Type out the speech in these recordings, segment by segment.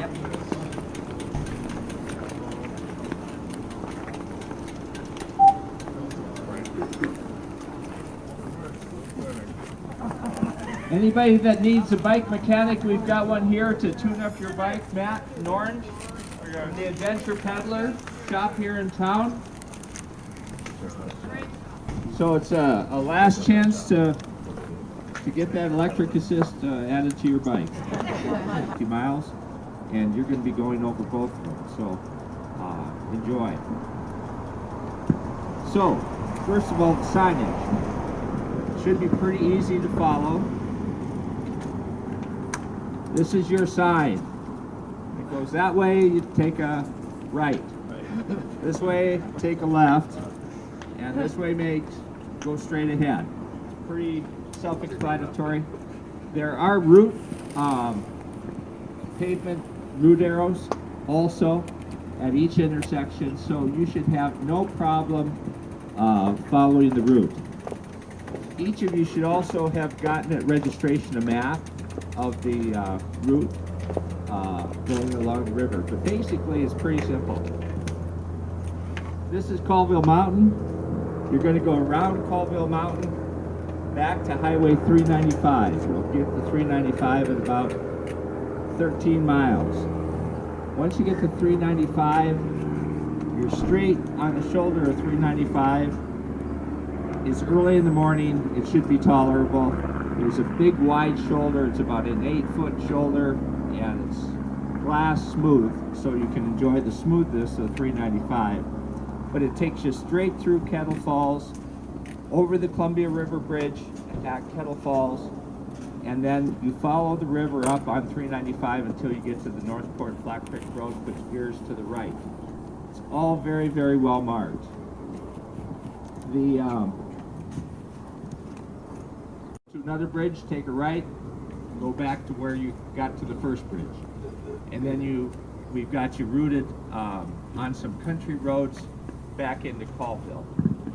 Yep. Anybody that needs a bike mechanic, we've got one here to tune up your bike. Matt in Orange, from the Adventure Peddler shop here in town. So it's a last chance to get that electric assist added to your bike. 50 miles, and you're going to be going over both of them. So enjoy. So first of all, the signage should be pretty easy to follow. This is your sign. It goes that way, you take a right. This way, take a left. And this way go straight ahead. Pretty self-explanatory. There are pavement route arrows also at each intersection, so you should have no problem following the route. Each of you should also have gotten at registration a map of the route going along the river, but basically it's pretty simple. This is Colville Mountain. You're going to go around Colville Mountain back to Highway 395. You'll get to 395 at about 13 miles. Once you get to 395, you're straight on the shoulder of 395. It's early in the morning. It should be tolerable. There's a big wide shoulder. It's about an 8-foot shoulder, and it's glass smooth, so you can enjoy the smoothness of 395. But it takes you straight through Kettle Falls, over the Columbia River Bridge at Kettle Falls, and then you follow the river up on 395 until you get to the Northport Flat Creek Road, which veers to the right. It's all very, very well marked. To another bridge, take a right, go back to where you got to the first bridge. And then we've got you routed on some country roads back into Colville.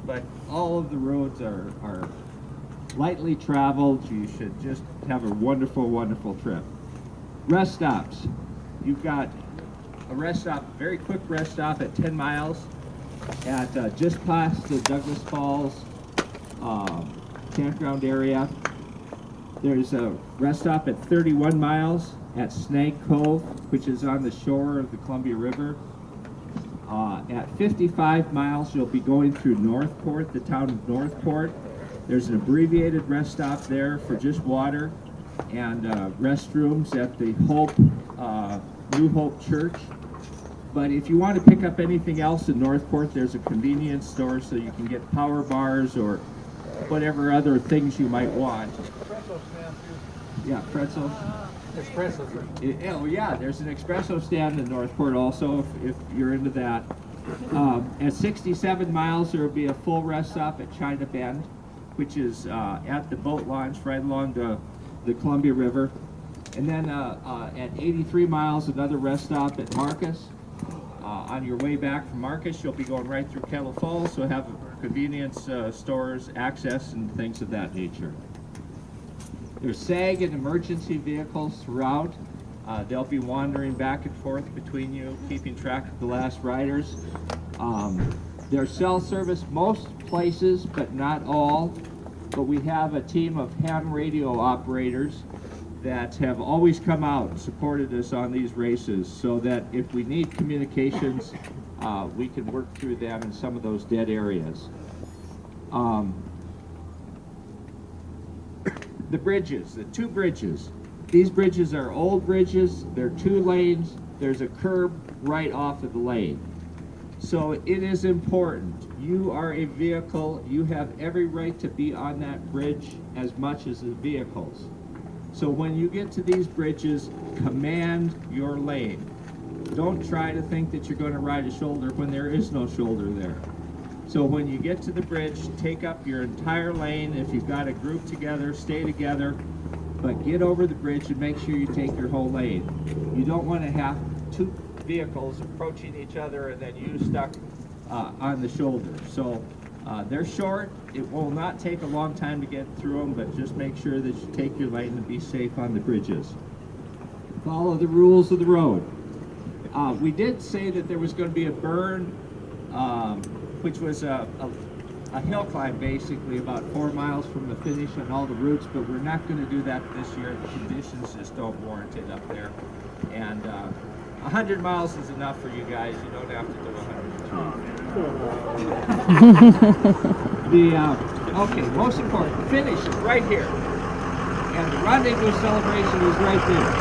But all of the roads are lightly traveled. You should just have a wonderful, wonderful trip. Rest stops. You've got a rest stop, very quick rest stop at 10 miles at just past the Douglas Falls campground area. There's a rest stop at 31 miles at Snag Cove, which is on the shore of the Columbia River. At 55 miles, you'll be going through Northport, the town of Northport. There's an abbreviated rest stop there for just water and restrooms at the New Hope Church. But if you want to pick up anything else in Northport, there's a convenience store so you can get power bars or whatever other things you might want. Yeah, pretzels. Espresso. Oh yeah, there's an espresso stand in Northport also if you're into that. At 67 miles, there will be a full rest stop at China Bend, which is at the boat launch right along the Columbia River. And then at 83 miles, another rest stop at Marcus. On your way back from Marcus, you'll be going right through Kettle Falls, so have convenience stores, access, and things of that nature. There's SAG and emergency vehicles throughout. They'll be wandering back and forth between you, keeping track of the last riders. There's cell service most places, but not all. But we have a team of ham radio operators that have always come out and supported us on these races, so that if we need communications, we can work through them in some of those dead areas. The bridges, the two bridges. These bridges are old bridges. They're 2 lanes. There's a curb right off of the lane. So it is important. You are a vehicle. You have every right to be on that bridge as much as the vehicles. So when you get to these bridges, command your lane. Don't try to think that you're going to ride a shoulder when there is no shoulder there. So when you get to the bridge, take up your entire lane. If you've got a group together, stay together, but get over the bridge and make sure you take your whole lane. You don't want to have 2 vehicles approaching each other and then you stuck on the shoulder. So they're short. It will not take a long time to get through them, but just make sure that you take your lane and be safe on the bridges. Follow the rules of the road. We did say that there was going to be a burn, which was a hill climb, basically about 4 miles from the finish on all the routes, but we're not going to do that this year. The conditions just don't warrant it up there. And 100 miles is enough for you guys. You don't have to do 100. Okay, most important, the finish is right here. And the rendezvous celebration is right there.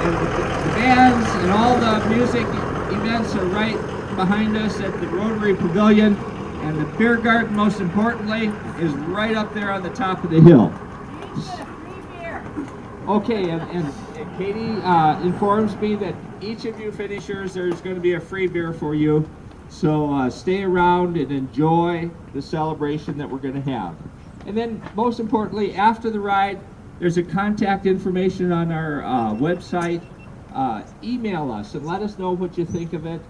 And the bands and all the music events are right behind us at the Rotary Pavilion. And the beer garden, most importantly, is right up there on the top of the hill. Okay, and Katie informs me that each of you finishers, there's going to be a free beer for you. So stay around and enjoy the celebration that we're going to have. And then, most importantly, after the ride, there's a contact information on our website. Email us and let us know what you think of it.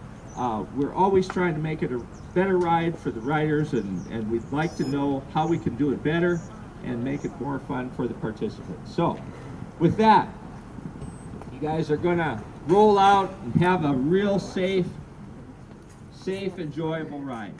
We're always trying to make it a better ride for the riders, and we'd like to know how we can do it better and make it more fun for the participants. So, with that, you guys are going to roll out and have a real safe, enjoyable ride.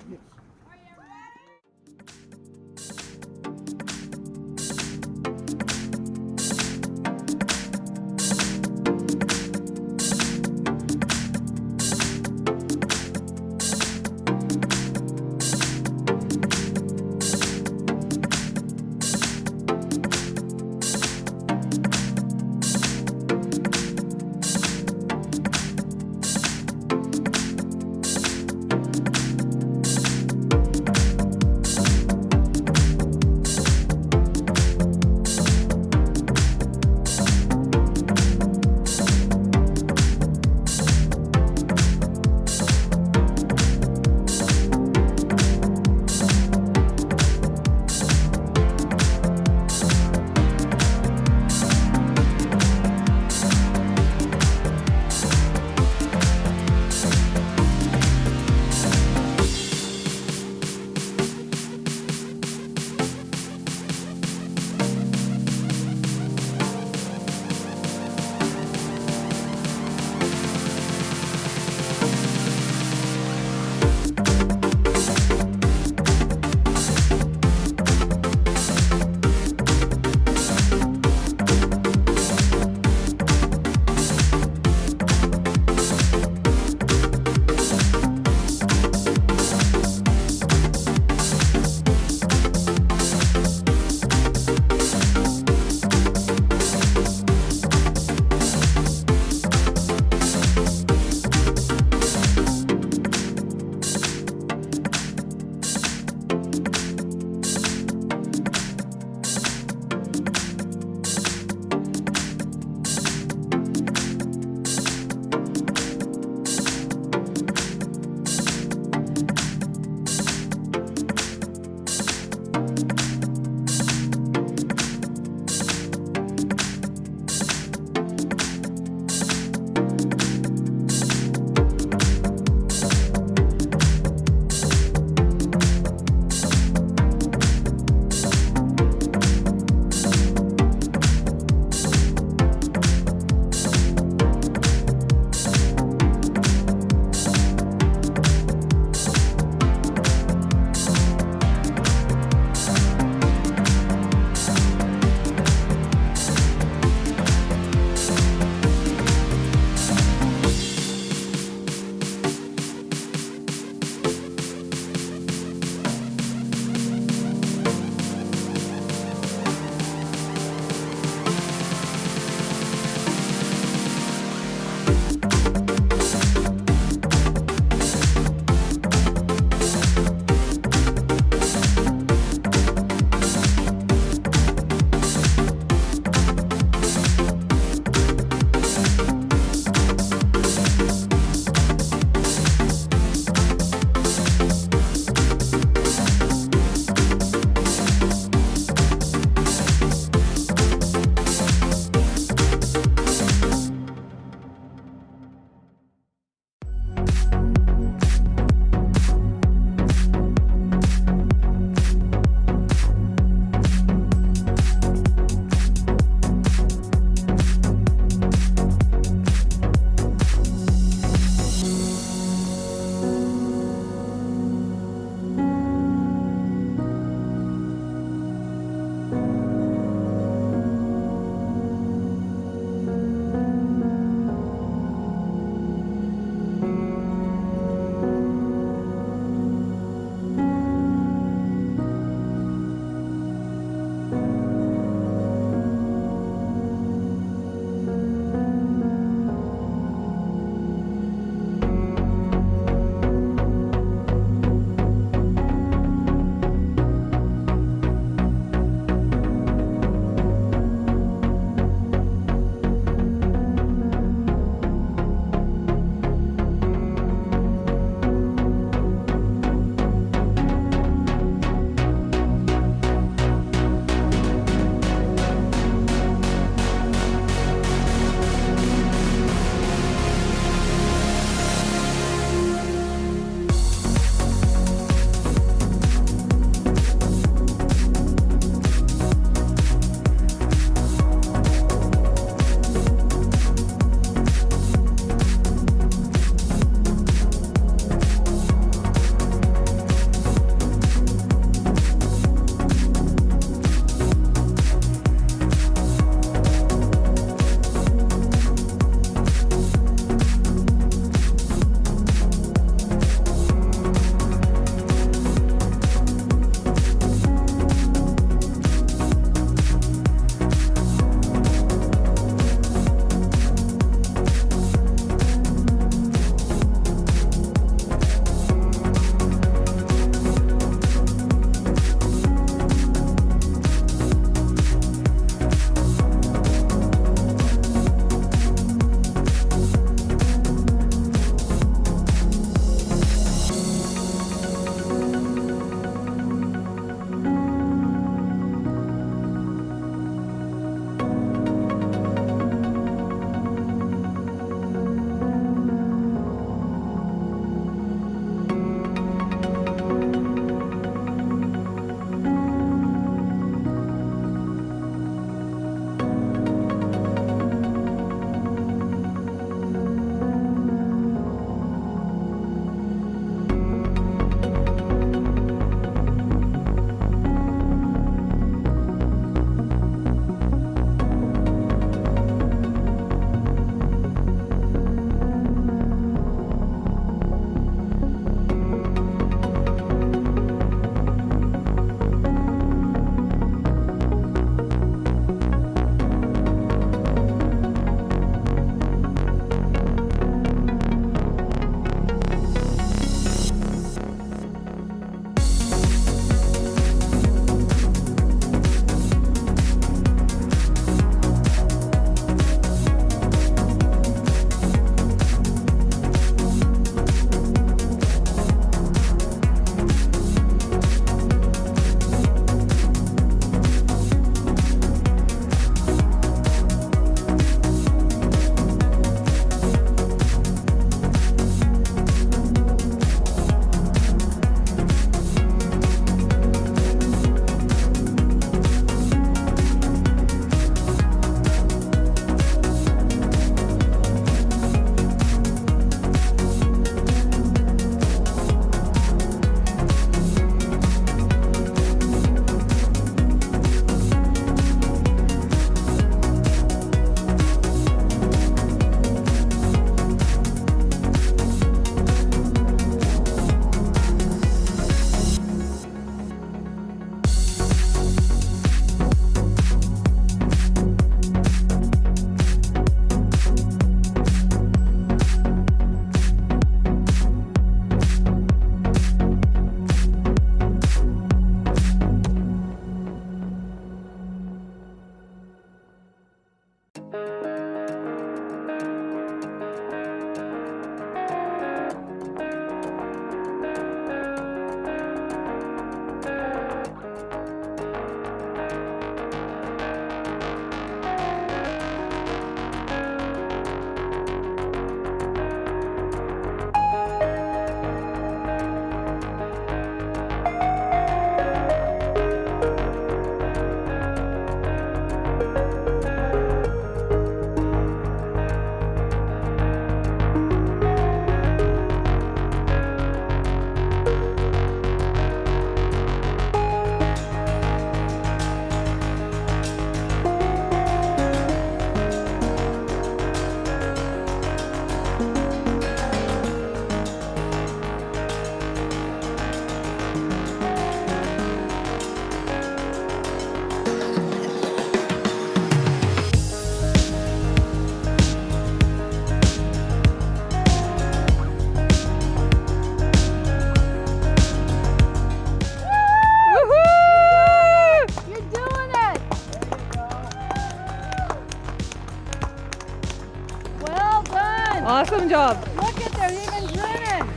Awesome job. Look at they're even grinning.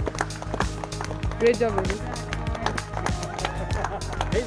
Great job, baby. Hey,